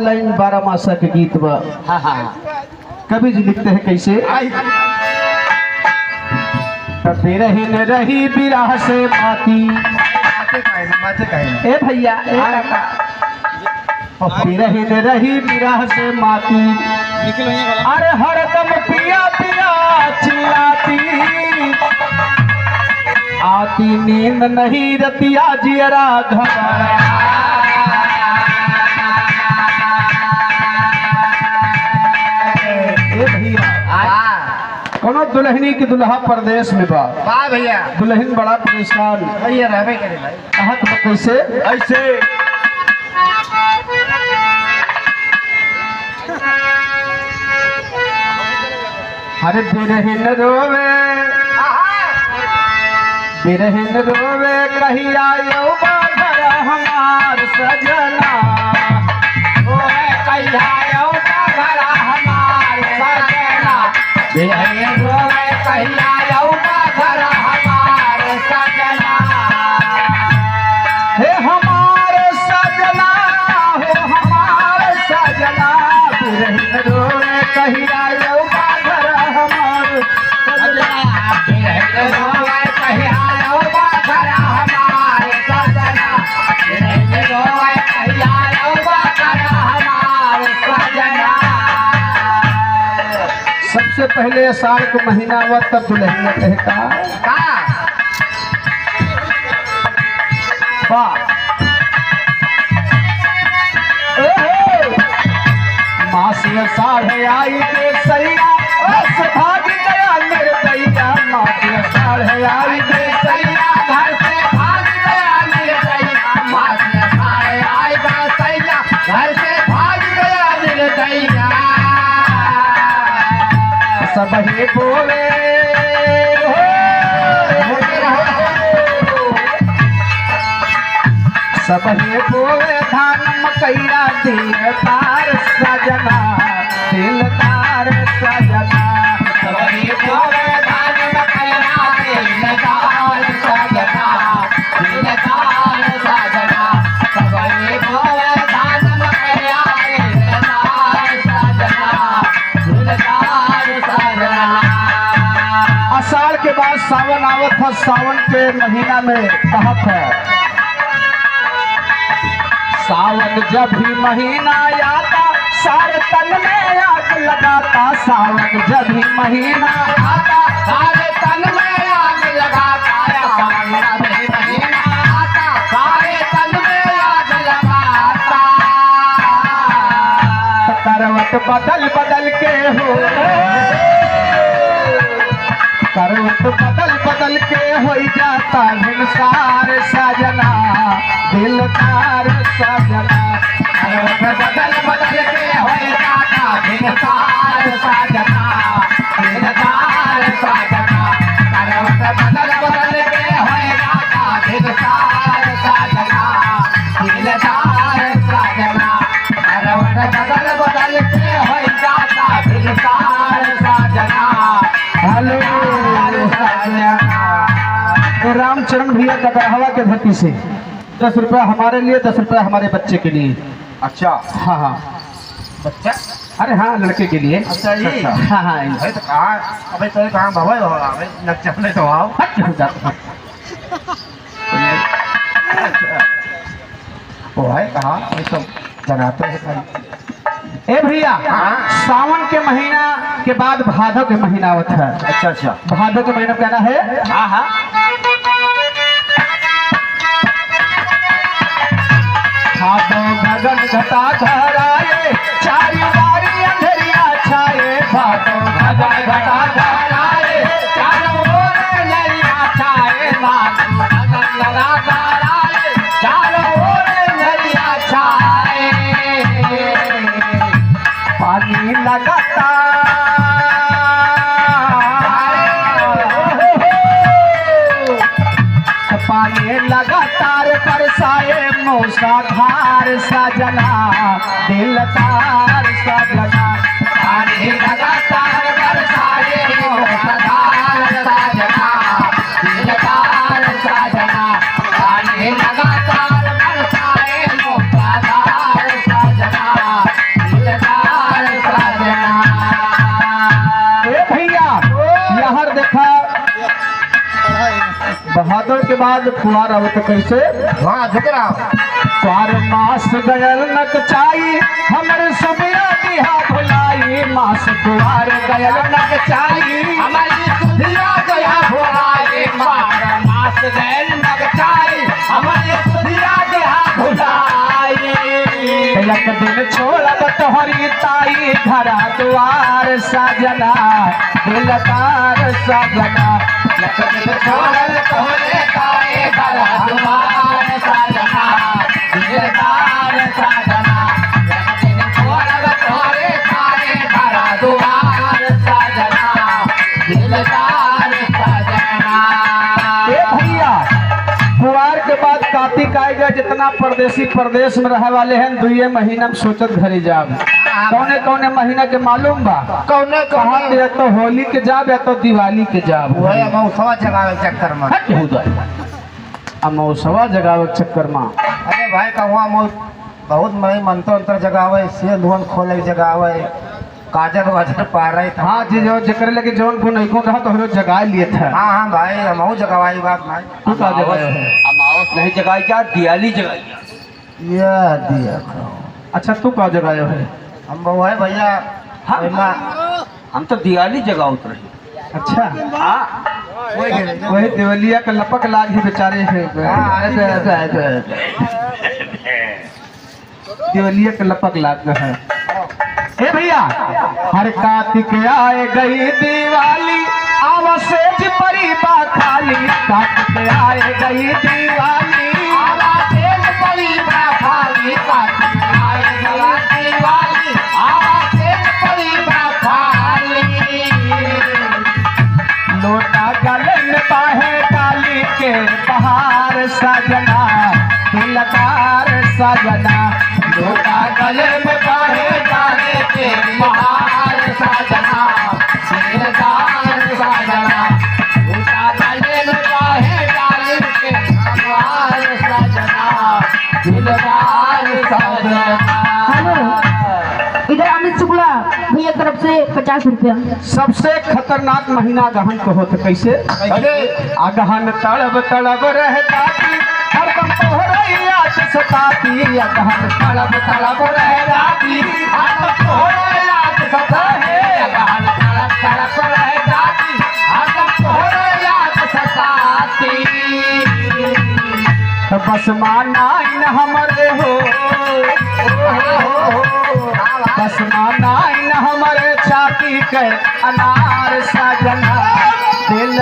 Line 12 मासा के गीत बा। हाँ हाँ कवि जी लिखते हैं कैसे? कभी रही न रही बिरह से माती। ए भैया ए काका, रही न रही बिरह से माती। अरे हरदम पिया पिया चिल्लाती, आती नींद नहीं रतिया जियरा घबरा। कोनो दुल्हनी की दुल्हा परदेश में बा। वाह भैया, दुल्हन बड़ा परेशान भैया रहबे करे भाई। कहा तो कैसे ऐसे हरे बिरहिन रोवे, बिरहिन रोवे कही आयो बाघर हमार सजना। कही आयो बाघर हमार सजना, बिरहिन रोवे कही आयो बाघर हमार सजना। हे हमार सजना, हो हमार सजना, बिरहिन रोवे कही आयो बाघर हमार सजना। बिरहिन रोवे कही आयो बाघर हमार सजना, बिरहिन रोवे कही आयो बाघर हमार सजना। सबसे पहले साल का महीना हुआ तब दुल्हन कहता मासी साढ़े आई के सैया बस भाग गया निर्दयिया। मासी साढ़े आई के सैया घर से भाग गया निर्दयिया। मासी साढ़े आई के सैया घर से भाग गया निर्दयिया। सब ही बोले सब ही बोले धान मकैया दिल तार सजना, दिल तार सजना। सब ही बोले धान मकैया दिल तार सजना, दिल तार सजना। सब ही बोले धान मकैया दिल तार सजना, दिल तार सजना। आषाढ़ के बाद सावन आवत है। सावन के महीना में कहत है सावन जब भी महीना आता सारे तन में आग लगाता। सावन जब भी महीना आता सारे तन में आग लगाता। सावन जब भी महीना आता सारे तन में आग लगाता। करवट बदल बदल के हो, करवट बदल बदल के हो जाता हिंसार सजना, दिल तार सजना। करवट बदल बदल के हो जाता हिंसार सजना, दिल तार सजना। करवट बदल बदल के हो जाता हिंसार सजना, दिल तार सजना। करवट बदल बदल के हो जाता हिंसार सजना। हेलो रामचरण भैया डगरहवा के धरती से 10 रुपया हमारे लिए, 10 रुपया हमारे बच्चे के लिए। अच्छा हाँ हाँ बच्चा, अरे हाँ लड़के के लिए। अच्छा जी। हाँ हाँ भाई तो कहाँ अभी तो कहाँ भवा होगा भाई लग चले तो आओ। हट हो जाता वो है कहाँ ये सब जनाते हैं। ए भैया सावन के महीना के बाद भादव के महीना होता है। अच्छा अच्छा, भादव के महीना कहना है हाँ हाँ। भादव गगन घटा घर आए, चारी बारी अंधेरिया छाए। भादव गगन घटा घर आए, चारों ओर अंधेरिया छाए। भादव गगन घटा घर आए, चारों ओर अंधेरिया छाए। पानी लगाता पानी लगातार बरसाए मूसलाधार सजना, दिल तार सजना। पानी लगातार बरसाए मूसलाधार सजना, दिल तार सजना। पानी लगातार बरसाए मूसलाधार सजना, के बाद कुआर आवत कैसे हाँ झुक रहा हूँ। कुआर मास गयल नक चाई हमर सुबिया दिहा भुलाई मास कुआर गयल नक चाई हमारी सुधिया गया भुलाए मार मास गैल नगचाई हमारी सुधिया गया भुलाए। तिलक दिन छोड़ब तोहरी ताई घरा दुआर सजना दिलदार सजना छोड़ तोरे ताए गला दुआर साजना दिलदार साजना छोड़ तोरे ताए गला दुआर साजना दिलदार साजना। ए भैया कुआर के बाद कार्तिक आएगा जितना परदेसी प्रदेश में रहे वाले हैं 2 महीना में सोचत घरे जाब कौने कौने महीना के मालूम बा कौने कहाँ कौने या तो होली के जाब या तो दिवाली के जाब वही मौसवा जगावे चक्कर में। हट हो जाए अमौसवा जगावे के चक्कर में अरे भाई कहवा मो बहुत मई मंत्र अंतर जगावे से धुन खोले जगावे काजर वाजर पा रही था। हाँ जी जो जकरे लगे जौन को नहीं को रहा तो हम जगा लिए थे हाँ हाँ भाई हम जगावाई बात भाई। तू का जगाए है अमावस नहीं जगाई जा दियाली जगाई जा। दिया अच्छा तू का जगाए है हम बहु है भैया हाँ। ओइमा हम तो दियाली जगावत रही। अच्छा हाँ वही देवलिया का लपक लाग ही बेचारे है देवलिया का लपक लाग है ए भैया हर कार्तिक आए गई दिवाली आवसेज परी बा खाली कार्तिक आए गई दिवाली आवाज़ पड़ी बा खाली काटी आए गया दिवाली आवाज़ पड़ी बा खाली। लोटा गले में बाहे डाली के बहार सजना दिलदार सजना लोटा गले में बाहे डाले के महार साजना दिलदार साजना लोटा गले में बाहे डाले के महार साजना दिलदार साजना। इधर अमित शुक्ला भैया तरफ से 50 रुपया। सबसे खतरनाक महीना गहन को होते कैसे अगहन तड़ब तड़ब रह जाती हरदम तोहरे याद सताती अगहन तड़ब तड़ब रह जाती हरदम तोहरे याद सताती अगहन तड़ब तड़ब रह जाती हरदम तोहरे याद सताती। तो बस माना इन हमरे हो बस माना इन हमरे छाती के अनार सजना दिल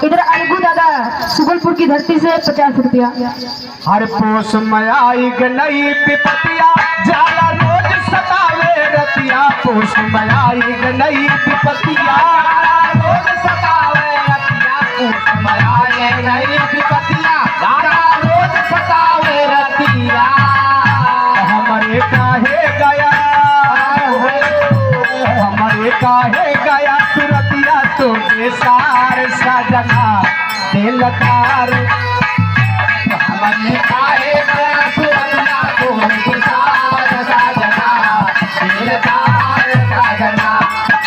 इधर अलगू दादा सुगलपुर की धरती से 50 रुपया। हर पोस में आई गई विपतिया जाला रोज सतावे रतिया पोस में आई गई विपतिया रोज सतावे रतिया पूछ मराए नहीं विपतिया गाना रोज सतावे रतिया। हमारे काहे गया हमारे काहे गया सुरतिया तो सार सजना दिलदार हमारे काहे गया सुरतिया तो दिलदार साजना दिलदार साजना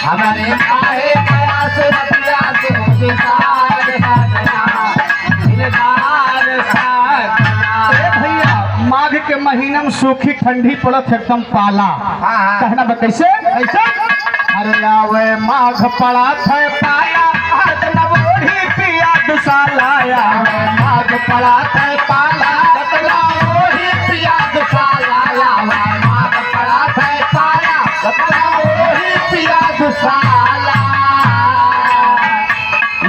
हमारे काहे गया सुरतिया तो दिलदार साजना दिलदार साजना। ए भैया माघ के महीना में सूखी ठंडी पड़त एकदम पाला हाँ। कहना बा कैसे ऐसे अरे आवे माघ पड़ा थे पाला हाथ नवोढ़ी पिया दुसाला आवे माघ पड़ा थे पाला कतला ओही पिया दुसाला लावा माग पड़ा थे पाया कतला ओही पिया दुसाला।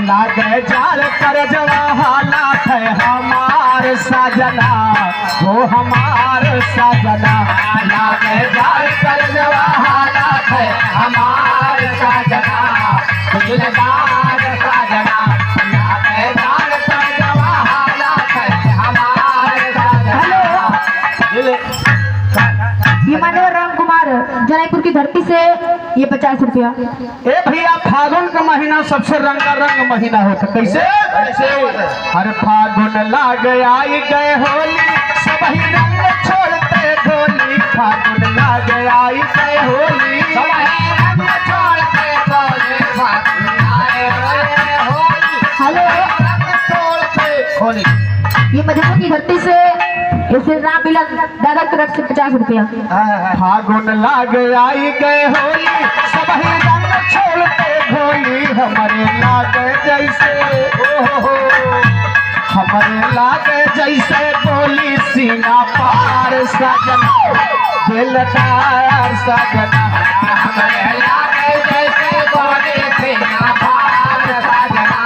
लागे जाल कर जवाहाला थे हमार सजना वो हमार सजना लागे जाल कर जवाहाला थे हमार साजना दिलदार साजना लागे जाल कर जवाहाला थे हमार साजना। ये मानव राम कुमार जयपुर की धरती से ये 50 रुपया। ए भैया फागुन का महीना सबसे रंगारंग महीना होता। कैसे? हर फागुन लाग आई गए होली, सब ही रंग छोड़ते ढोली। फागुन लाग आई गए होली, सब है रंग छोड़ते होली। फागुन आए गए होली, हेलो, रंग छोड़ते होली। ये मधुपुर की धरती से श्री राम मिलन दादा की तरफ से 50 रुपया। फागुन लाग आई गए होली, सब ही रंग छोड़ते ढोली। हमारे लाग जैसे ओहो, हमारे लाग जैसे गोली सीना पार सजना, दिलदार सजना। हमें लागे जैसे गोली सीना पार सजना,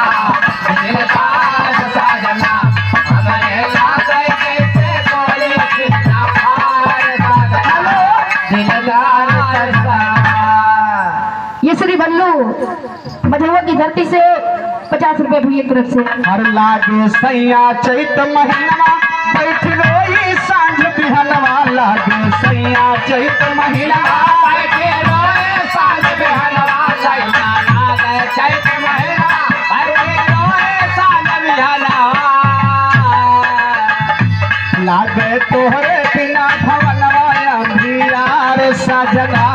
दिलदार सजना। हमें लागे जैसे गोली सीना पार सजना, दिलदार सजना। ये श्री बल्लू मधुआ की धरती से 50 रुपये भैया की तरफ से। हर लागे सैया चैत महीनवा, बैठ रोई सांझ बिहनवा। लागे सैया चैत महीनवा, बैठे रोए साँझ बिहनवा। सैया लागे चैत महीना, बैठे रोए साँझ बिहनवा। लागे तोहरे बिना भवनवा। अंधियार सजना,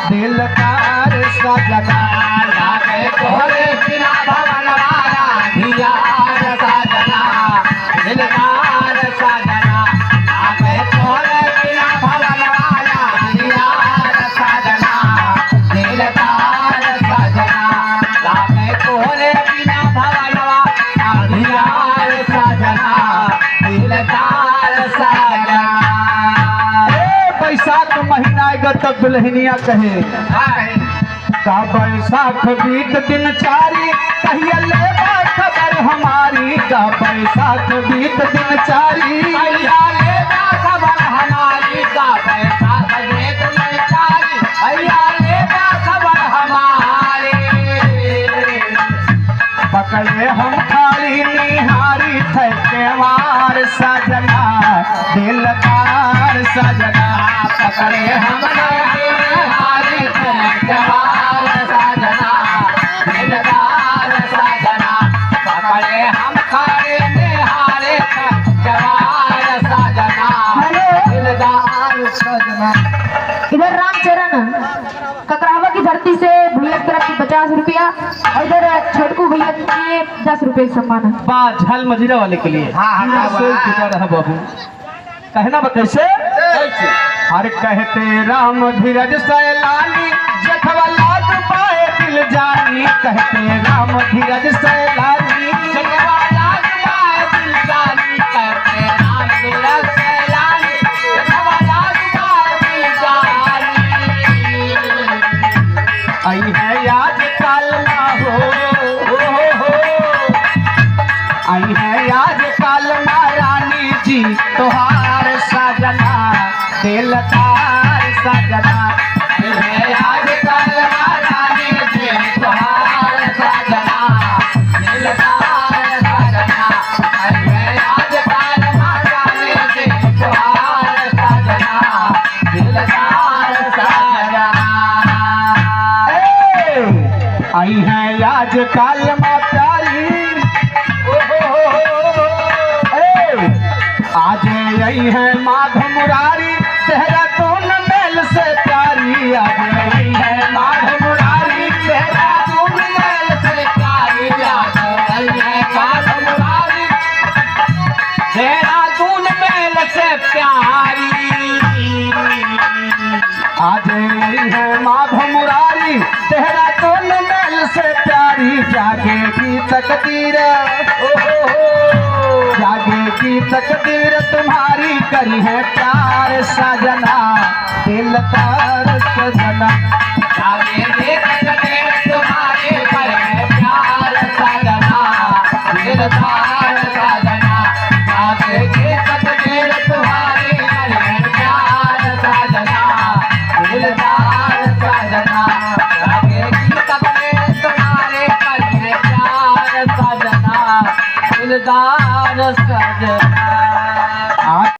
दिलदार सजना। लागे तोरे बिना भवनवारा, दिलदार सजना, दिलदार सजना। लागे तोरे बिना भवनवारा, दिलदार सजना, दिलदार सजना। लागे तोरे बिना भवनवारा, दिलदार सजना, दिलदार सजना। ए बैसाख महीना आएगा तब दुल्हनिया कहे, का बैसाख बीत दिन चारी, कहिया ले खबर हमारी। का बैसाख बीत दिन चारी, भैया लेगा खबर हमारी। का पैसा सजेत में चारी, भैया लेगा खबर हमारी। पकड़े हम थाली निहारी, थके मार सजना, दिलदार सजना। पकड़े हमने हारी जवार सजना, दिलदार सजना। पकड़े हम खारे हारे जवार सजना, दिलदार सजना। इधर रामचरण ककरावा की धरती से भैया की तरफ से 50 रुपया और इधर छोटकू भैया के लिए 10 रुपये सम्मान है। बात झाल मजीरा वाले के लिए हाँ, से जुटा रहा बाबू। कहना बा कैसे? हर कहते राम धीरज सैलानी, जठवा लाग पाए दिल जानी। कहते राम धीरज सैलानी, जगवा लाग पाए दिल जानी। कहते राम धीरज सैलानी, जगवा लाग पाए दिल जानी। आई है आज काल ना हो, आई है आज काल महारानी जी तोहार सजना, दिलदार सजना। है आज कल महारानी जी तोहार सजना, दिलदार सजना। है आज कल महारानी जी तोहार सजना, दिलदार सजना। आई है आज काल माँ प्यारी, आज आई है माधव मुरारी, देहरादून मेल से प्यारी। आज आई है माधव मुरारी, देहरादून मेल से प्यारी। आज आई है माधव मुरारी, देहरादून मेल से प्यारी। आज आई है माधव मुरारी, देहरादून मेल से प्यारी। जागेगी तकदीर, जागेगी तकदीर तुम्हारी, करी है प्यार सजना, दिलदार सजना। जागेगी तकदीर तुम्हारी, करी है प्यार सजना, दिलदार सजना। जागेगी तकदीर तुम्हारी, करी है प्यार सजना, दिलदार सजना। जागेगी तकदीर तुम्हारी, करी है प्यार सजना, दिलदार